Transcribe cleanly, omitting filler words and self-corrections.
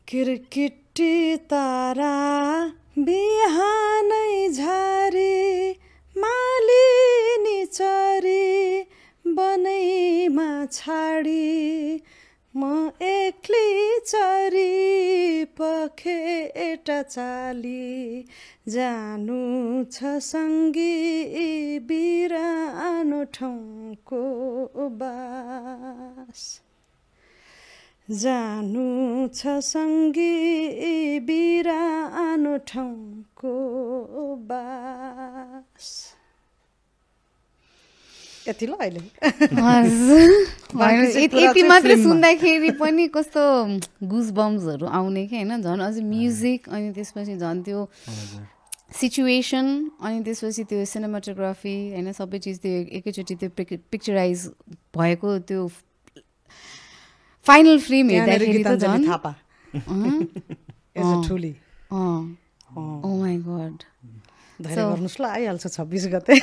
किरकिटी तारा बिहानै झारी मालिनी चरी बनैमा छाडी म एक्लै चरी पखेटा चाली जानु छ सँगी बिरानो ठाउँको बास जानु छ सँगी बिरानो ठाउँको बास यति ल अहिले यति मात्र सुन्दाखेरि पनि कस्तो गुज बम्सहरू आउने कि होइन झन् अझै म्युजिक अनि त्यसपछि झन् त्यो सिचुएसन अनि त्यसपछि त्यो सिनेमाटोग्राफी होइन सबै चिज त्यो एकैचोटि त्यो पिक्चराइज भएको त्यो फाइनल फिल्म हेर्दाखेरि त झन् ओ माई गॉड धैर्य गर्नुस् ल आइहाल्छ 26 गते